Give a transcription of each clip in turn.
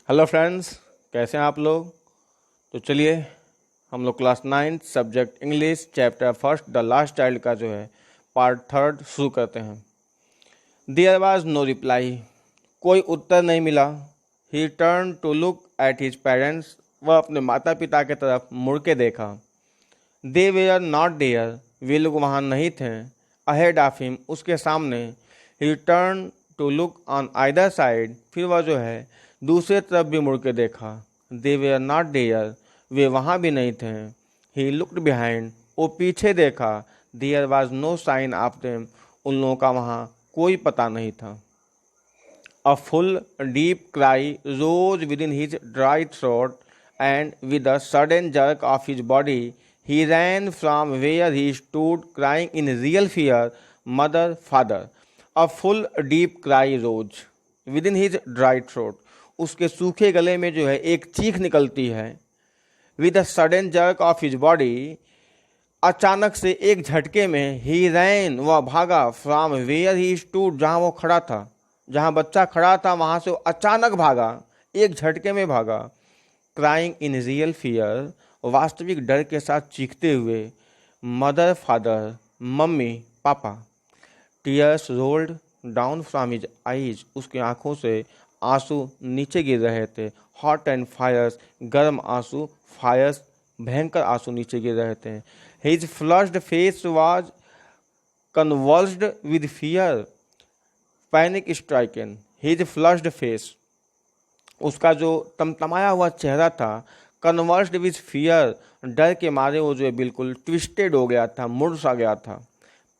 Hello friends, कैसे हैं आप लोग। तो चलिए हम लोग class 9 subject English chapter first the last child का जो है पार्ट थर्ड शुरू करते हैं। देयर वाज नो रिप्लाई, कोई उत्तर नहीं मिला। He turn to look at his parents, वह अपने माता पिता की तरफ मुड़ के देखा। दे वेयर नॉट देयर, वे लोग वहाँ नहीं थे। अहेड ऑफ हिम, उसके सामने। He turn to look on either side, फिर वह जो है दूसरे तरफ भी मुड़ के देखा। दे वेयर नॉट देयर, वे वहाँ भी नहीं थे। ही लुक्ड बिहाइंड, वो पीछे देखा। There was no sign of them, उन लोगों का वहाँ कोई पता नहीं था। A full, deep cry rose within his dry throat, and with a sudden jerk of his body, he ran from where he stood, crying in real fear, "Mother, father!" A full, deep cry rose within his dry throat. उसके सूखे गले में जो है एक चीख निकलती है। With a sudden jerk of his body, अचानक से एक झटके में, ही रैन, वह भागा, फ्रॉम वेयर ही स्टूड, जहाँ वो खड़ा था, जहाँ बच्चा खड़ा था वहाँ से वो अचानक भागा, एक झटके में भागा। क्राइंग इन रियल फियर, वास्तविक डर के साथ चीखते हुए। Mother father, mummy papa. Tears rolled down from his eyes, उसकी आंखों से आंसू नीचे गिर रहे थे। हॉट एंड फायर्स, गर्म आंसू, फायर्स, भयंकर आंसू नीचे गिर रहे थे। His flushed face was convulsed with fear, panic stricken. His flushed face, उसका जो तमतमाया हुआ चेहरा था, कन्वर्स्ड विद फियर, डर के मारे वो जो है बिल्कुल ट्विस्टेड हो गया था, मुड़ सा गया था।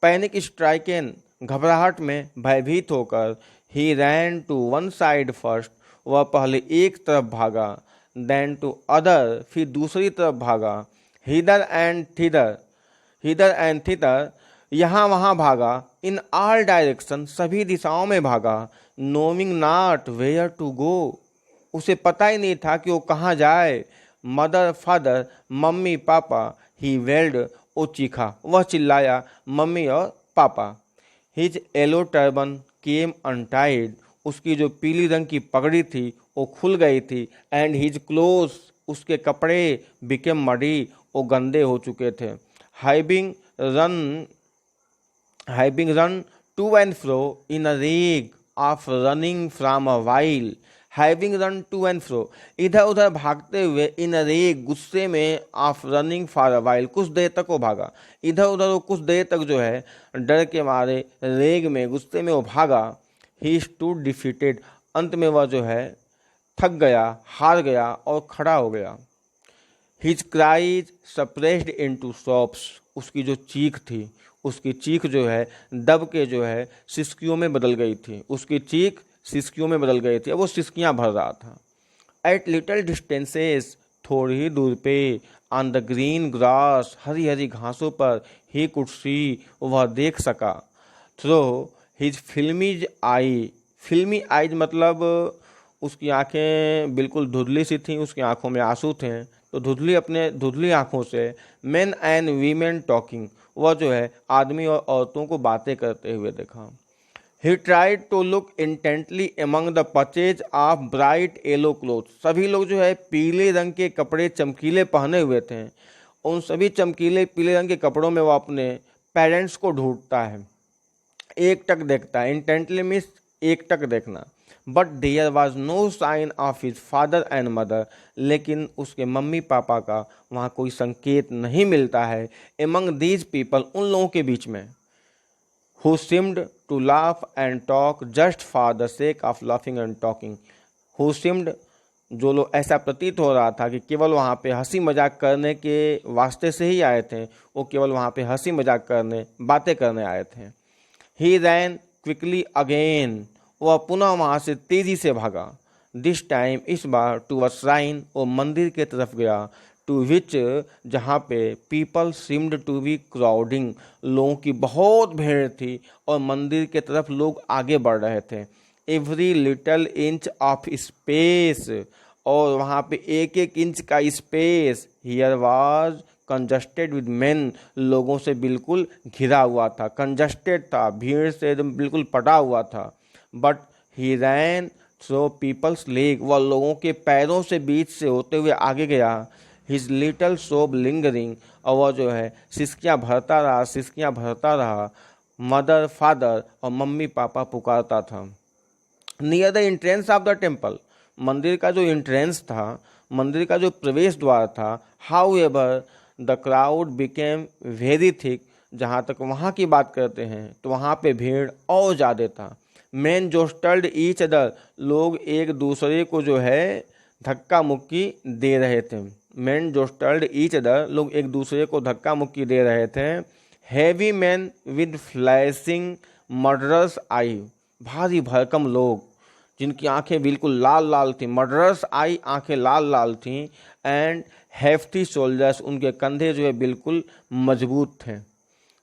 पैनिक स्ट्राइकन, घबराहट में भयभीत होकर। He ran to one side first, वह पहले एक तरफ भागा। देन टू अदर, फिर दूसरी तरफ भागा। हिदर एंड थिदर, हिदर एंड थिदर, यहाँ वहाँ भागा। इन ऑल डायरेक्शन, सभी दिशाओं में भागा। Knowing not where to go, उसे पता ही नहीं था कि वो कहाँ जाए। Mother father, mummy papa. ही वेल्ड, वो चीखा, वह चिल्लाया, मम्मी और पापा। हिज येलो टर्बन केम अनटाइड, उसकी जो पीली रंग की पगड़ी थी वो खुल गई थी। एंड हिज क्लोथ, उसके कपड़े, बिकेम मडी, वो गंदे हो चुके थे। Having run to and fro in a rage of running from a while. Having run to and fro, इधर उधर भागते हुए। इन अ रेग, गुस्से में। Of running for a while, कुछ देर तक वो भागा। इधर उधर वो कुछ देर तक जो है डर के मारे, रेग में, गुस्से में वो भागा। ही स्टूड डिफीटेड, अंत में वह जो है थक गया, हार गया और खड़ा हो गया। हिज क्राइज सप्रेस्ड इनटू सॉब्स, उसकी जो चीख थी, उसकी चीख जो है दब के जो है सिसकियों में बदल गई थी। उसकी चीख सिसकियों में बदल गई थी, अब वो सिसकियां भर रहा था। एट लिटिल डिस्टेंसेस, थोड़ी ही दूर पे। On the green grass, Hari Hari घासों पर। ही कुड सी, वह देख सका। थ्रो हिज फिल्मीज आई, फिल्मी आइज मतलब उसकी आंखें बिल्कुल धुंधली सी थीं, उसकी आंखों में आंसू थे, तो धुंधली आंखों से मेन एंड वीमेन टॉकिंग, वह जो है आदमी और औरतों को बातें करते हुए देखा। He tried to look intently among the patches of bright yellow clothes. सभी लोग जो है पीले रंग के कपड़े चमकीले पहने हुए थे। उन सभी चमकीले पीले रंग के कपड़ों में वो अपने पेरेंट्स को ढूंढता है, एक टक देखता है। इंटेंटली मीन्स एक टक देखना। But there was no sign of his father and mother, लेकिन उसके मम्मी पापा का वहाँ कोई संकेत नहीं मिलता है। एमंग दीज पीपल, उन लोगों के बीच में। who seemed to laugh and talk just for the sake of laughing and talking. who seemed, जो लोग ऐसा प्रतीत हो रहा था कि केवल वहाँ पे हंसी मजाक करने के वास्ते से ही आए थे, वो केवल वहाँ पे हंसी मजाक करने, बातें करने आए थे। He ran quickly again, वह पुनः वहाँ से तेजी से भागा। दिस टाइम, इस बार, टू अ श्राइन, वो मंदिर के तरफ गया। टू विच, जहाँ पे people seemed to be crowding, लोगों की बहुत भीड़ थी और मंदिर के तरफ लोग आगे बढ़ रहे थे। Every little inch of space, और वहाँ पे एक एक इंच का space. Here was congested with main, लोगों से बिल्कुल घिरा हुआ था, कंजस्टेड था, भीड़ से एकदम बिल्कुल पटा हुआ था। But he ran so people's leg, वह लोगों के पैरों से बीच से होते हुए आगे गया। हिज लिटल सोब लिंगरिंग, और वह जो है सिसकियाँ भरता रहा। मदर फादर, और मम्मी पापा पुकारता था। Near the entrance of the temple, मंदिर का जो एंट्रेंस था, मंदिर का जो प्रवेश द्वार था, how ever the crowd became very thick, जहाँ तक वहाँ की बात करते हैं तो वहाँ पे भीड़ और ज़्यादा था। मैन जोस्टल्ड ईच अदर, लोग एक दूसरे को जो है धक्का मुक्की दे रहे थे। मैन जोस्टल्ड ईच अदर, लोग एक दूसरे को धक्का मुक्की दे रहे थे। Heavy man with flashing murderous eye, भारी भरकम लोग जिनकी आंखें बिल्कुल लाल लाल थीं, मर्डरस आई, आंखें लाल लाल थीं। एंड हेफ्टी सोल्जर्स, उनके कंधे जो है बिल्कुल मजबूत थे।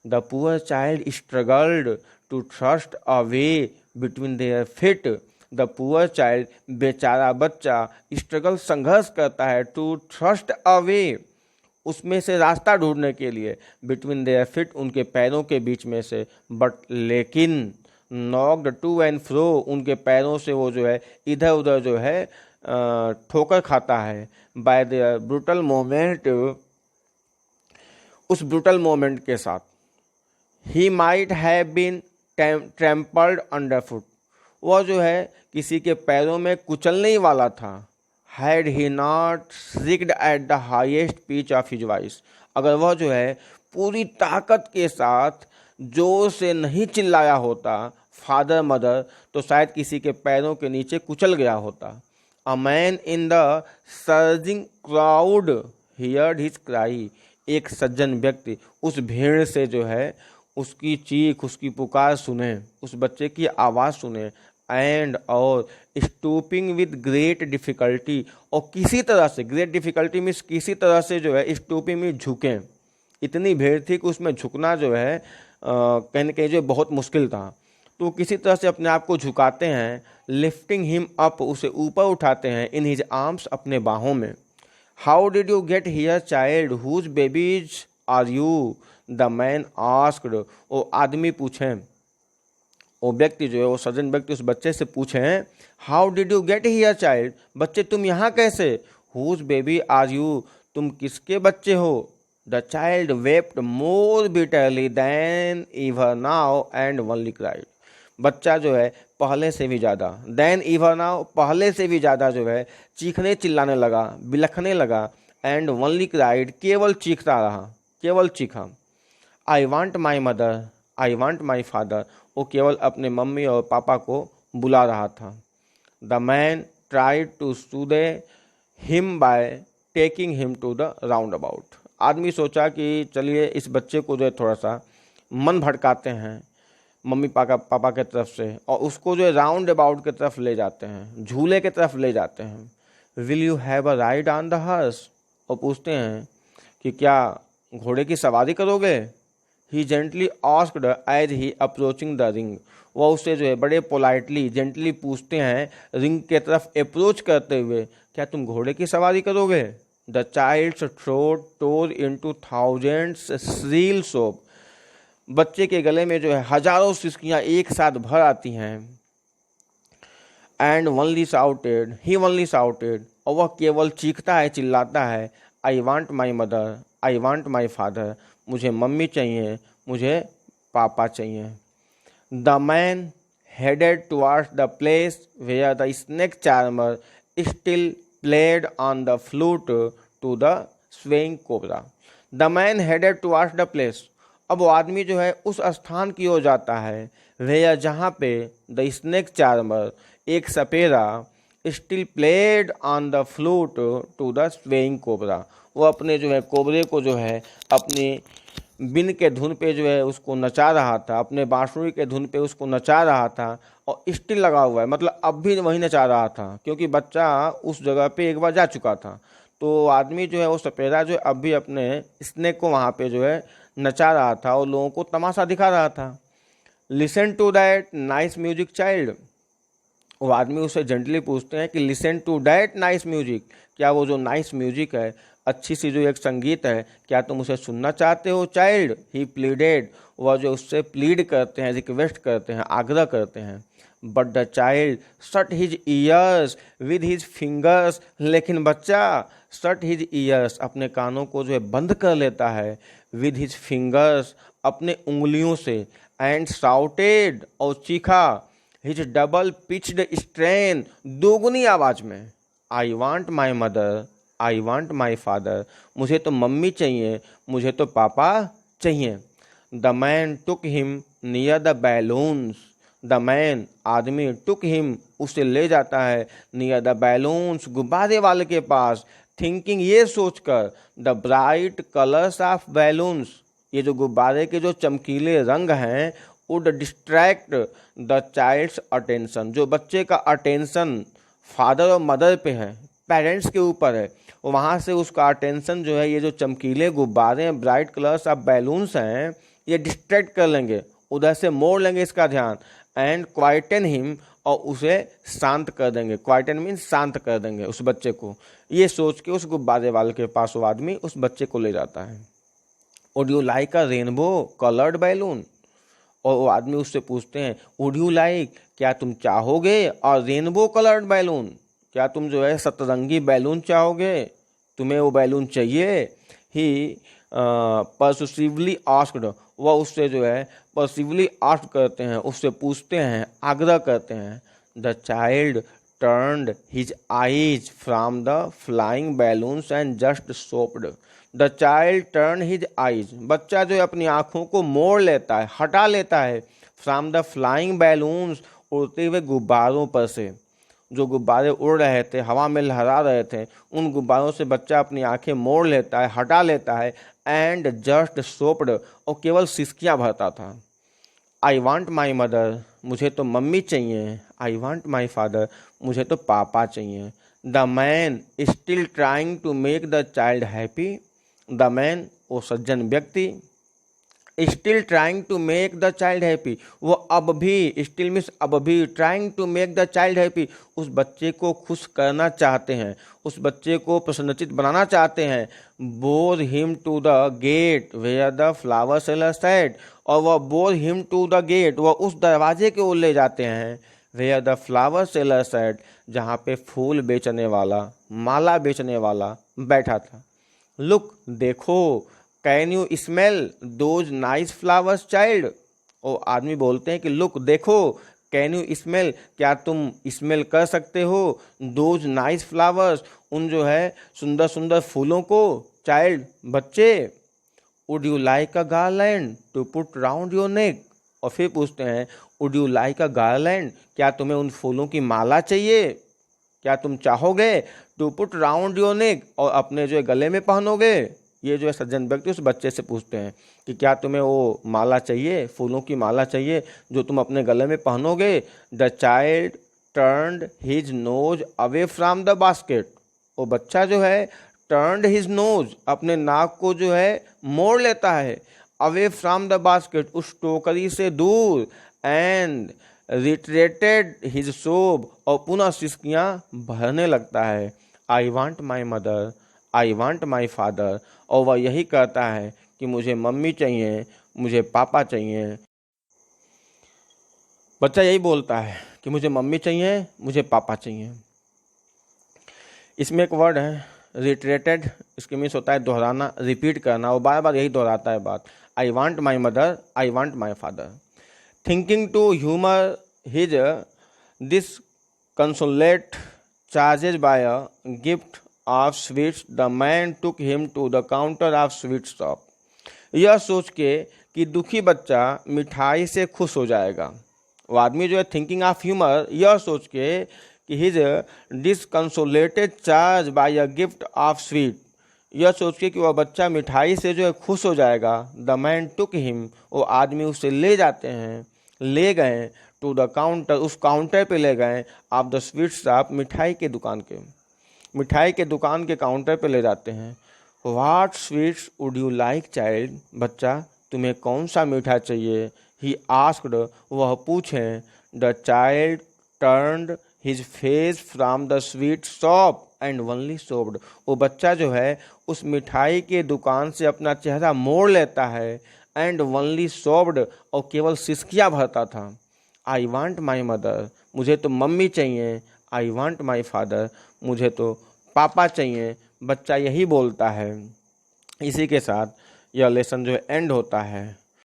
The poor child struggled to thrust a way between their feet, the poor child, बेचारा बच्चा, स्ट्रगल, संघर्ष करता है, टू थ्रस्ट अ वे, उसमें से रास्ता ढूंढने के लिए, बिटवीन देयर फीट, उनके पैरों के बीच में से, बट लेकिन नॉक्ड टू एंड फ्रो, उनके पैरों से वो जो है इधर उधर जो है ठोकर खाता है। बाय देयर ब्रूटल मोमेंट, उस ब्रूटल मोमेंट के साथ। He might have been trampled under foot, वह जो है किसी के पैरों में कुचलने ही वाला था। Had he not shrieked at the highest pitch of his voice, अगर वह जो है पूरी ताकत के साथ जोर से नहीं चिल्लाया होता, फादर मदर, तो शायद किसी के पैरों के नीचे कुचल गया होता। A man in the surging crowd heard his cry, एक सज्जन व्यक्ति उस भीड़ से जो है उसकी चीख, उसकी पुकार सुने, उस बच्चे की आवाज़ सुने। एंड और स्टूपिंग विद ग्रेट डिफ़िकल्टी, और किसी तरह से, ग्रेट डिफ़िकल्टी मीन्स किसी तरह से जो है स्टूपिंग में झुकें। इतनी भीड़ थी कि उसमें झुकना जो है कहीं न कहीं जो बहुत मुश्किल था, तो किसी तरह से अपने आप को झुकाते हैं। लिफ्टिंग हिम अप, उसे ऊपर उठाते हैं। इन हिज आर्म्स, अपने बाहों में। How did you get here child whose babies are you, the man asked, वो आदमी पूछें, वो व्यक्ति जो है, वो सज्जन व्यक्ति उस बच्चे से पूछें, how did you get here child, बच्चे तुम यहाँ कैसे। हुज बेबी आर यू, तुम किसके बच्चे हो। The child wept more bitterly then ever now and only cried, बच्चा जो है पहले से भी ज़्यादा, देन एवर नाउ, पहले से भी ज़्यादा जो है चीखने चिल्लाने लगा, बिलखने लगा। एंड ओनली क्राइड, केवल चीखता रहा, केवल चीखा। आई want my mother, I want my father, वो केवल अपने मम्मी और पापा को बुला रहा था। The man tried to soothe him by taking him to the roundabout, आदमी सोचा कि चलिए इस बच्चे को जो है थोड़ा सा मन भटकाते हैं मम्मी पापा के तरफ से, और उसको जो है राउंड अबाउट की तरफ ले जाते हैं, झूले की तरफ ले जाते हैं। Will you have a ride on the horse, और पूछते हैं कि क्या घोड़े की सवारी करोगे। He gently asked as he approaching the ring, वह उससे जो है बड़े पोलाइटली, जेंटली पूछते हैं रिंग के तरफ अप्रोच करते हुए, क्या तुम घोड़े की सवारी करोगे। The child's throat tore into thousands shrill sob, बच्चे के गले में जो है हजारों सिसकियां एक साथ भर आती हैं। And only shouted, he only shouted, और वह केवल चीखता है, चिल्लाता है, I want my mother, I want my father, मुझे मम्मी चाहिए, मुझे पापा चाहिए। The man headed towards the place where the snake charmer still played on the flute to the swaying cobra, the man headed towards the place, अब वो आदमी जो है उस स्थान की ओर जाता है, वेयर, जहाँ पे द स्नेक चार्मर, एक सपेरा, still played on the flute to the swaying cobra, वो अपने जो है कोबरे को जो है अपनी बिन के धुन पे जो है उसको नचा रहा था, अपने बांसुरी के धुन पे उसको नचा रहा था, और स्टिल लगा हुआ है, मतलब अब भी वही नचा रहा था, क्योंकि बच्चा उस जगह पे एक बार जा चुका था। तो आदमी जो है वो सपेरा जो है अब भी अपने स्नेक को वहाँ पे जो है नचा रहा था और लोगों को तमाशा दिखा रहा था। Listen to that nice music child, वो आदमी उससे जेंटली पूछते हैं कि listen to that nice music, क्या वो जो नाइस म्यूजिक है, अच्छी सी जो एक संगीत है, क्या तुम उसे सुनना चाहते हो चाइल्ड। ही प्लीडेड, वह जो उससे प्लीड करते हैं, रिक्वेस्ट करते हैं, आग्रह करते हैं। But the child shut his years with his fingers, लेकिन बच्चा शट हिज ईयर्स अपने कानों को जो है बंद कर लेता है, विद हिज फिंगर्स अपने उंगलियों से, एंड शाउटेड और चीखा, हिज डबल पिच्ड स्ट्रेन दोगुनी आवाज में, आई want my mother, I want my father, मुझे तो मम्मी चाहिए, मुझे तो पापा चाहिए। The man took him near the balloons, the man आदमी, टुक हिम उसे ले जाता है, नियर द बैलून्स गुब्बारे वाले के पास, थिंकिंग ये सोचकर, the bright colours of balloons, ये जो गुब्बारे के जो चमकीले रंग हैं would distract the child's attention, जो बच्चे का अटेंशन फादर और मदर पे है, पेरेंट्स के ऊपर है, वहाँ से उसका अटेंशन जो है ये जो चमकीले गुब्बारे हैं, ब्राइट कलर्स ऑफ बैलून्स हैं, ये डिस्ट्रैक्ट कर लेंगे, उधर से मोड़ लेंगे इसका ध्यान, एंड क्वाइटन हिम और उसे शांत कर देंगे, क्वाइटन मीन्स शांत कर देंगे उस बच्चे को। ये सोच के उस गुब्बारे वाले के पास वो आदमी उस बच्चे को ले जाता है। Would you like a rainbow coloured balloon, और वो आदमी उससे पूछते हैं वुड यू लाइक, क्या तुम चाहोगे, और रेनबो कलर्ड बैलून, क्या तुम जो है सतरंगी बैलून चाहोगे, तुम्हें वो बैलून चाहिए। ही परसुसिवली आस्क्ड, वह उससे जो है परसिवली आस्क करते हैं, उससे पूछते हैं, आग्रह करते हैं। The child turned his eyes from the flying balloons and just soaked, the child turn his eyes, बच्चा जो है अपनी आँखों को मोड़ लेता है, हटा लेता है, फ्रॉम द फ्लाइंग बैलून्स, उड़ते हुए गुब्बारों पर से, जो गुब्बारे उड़ रहे थे, हवा में लहरा रहे थे, उन गुब्बारों से बच्चा अपनी आंखें मोड़ लेता है, हटा लेता है, एंड जस्ट सोप्ड, और केवल सिसकियाँ भरता था। आई वांट माई मदर, मुझे तो मम्मी चाहिए, आई वांट माई फादर, मुझे तो पापा चाहिए। The man still trying to make the child happy, the man वो सज्जन व्यक्ति, still trying to make the child happy, वो अब भी, स्टिल मीन्स अब भी, trying to make the child happy, उस बच्चे को खुश करना चाहते हैं, उस बच्चे को प्रसन्नचित बनाना चाहते हैं। Bore him to the gate where the flower seller sat, और वह bore him to the gate, वह उस दरवाजे के ओर ले जाते हैं, where the flower seller sat, जहाँ पे फूल बेचने वाला, माला बेचने वाला बैठा था। लुक देखो, can you smell those nice flowers child, वो आदमी बोलते हैं कि लुक देखो, कैन यू स्मेल, क्या तुम स्मेल कर सकते हो, दोज नाइस फ्लावर्स, उन जो है सुंदर सुंदर फूलों को, चाइल्ड बच्चे। Would you like a garland to put round your neck, और फिर पूछते हैं would you like a garland, क्या तुम्हें उन फूलों की माला चाहिए, क्या तुम चाहोगे, to put round your neck, और अपने जो है गले में पहनोगे। ये जो है सज्जन व्यक्ति उस बच्चे से पूछते हैं कि क्या तुम्हें वो माला चाहिए, फूलों की माला चाहिए जो तुम अपने गले में पहनोगे। The child turned his nose away from the basket, वो बच्चा जो है टर्न्ड हिज नोज, अपने नाक को जो है मोड़ लेता है, अवे फ्रॉम द बास्केट, उस टोकरी से दूर, एंड रिट्रेटेड हिज सोब, और पुनः सिसकियाँ भरने लगता है। I want my mother, I want my father, और वह यही कहता है कि मुझे मम्मी चाहिए, मुझे पापा चाहिए। बच्चा यही बोलता है कि मुझे मम्मी चाहिए, मुझे पापा चाहिए। इसमें एक वर्ड है रिट्रेटेड, इसके मीन्स होता है दोहराना, रिपीट करना, वो बार बार यही दोहराता है बात। I want my mother, I want my father. Thinking to humour his disconsolate charges by a gift of sweets, the man took him to the counter of sweet shop. यह सोच के कि दुखी बच्चा मिठाई से खुश हो जाएगा, वो आदमी जो है थिंकिंग ऑफ ह्यूमर, यह सोच के कि his disconsolated charge by a gift of sweet, यह सोच के कि वह बच्चा मिठाई से जो है खुश हो जाएगा। द मैन टुक हिम, वो आदमी उसे ले जाते हैं, ले गए, टू द काउंटर, उस काउंटर पे ले गए, ऑफ द स्वीट शॉप, मिठाई के दुकान के, मिठाई के दुकान के काउंटर पे ले जाते हैं। What sweets would you like child, बच्चा तुम्हें कौन सा मीठा चाहिए। ही आस्क्ड, वह पूछें। The child turned his face from the sweet shop and only soaked, वो बच्चा जो है उस मिठाई के दुकान से अपना चेहरा मोड़ लेता है, एंड ओनली सोप्ड, और केवल सिसकियाँ भरता था। आई वांट माई मदर, मुझे तो मम्मी चाहिए। आई वांट माई फादर, मुझे तो पापा चाहिए। बच्चा यही बोलता है। इसी के साथ यह लेसन जो है एंड होता है।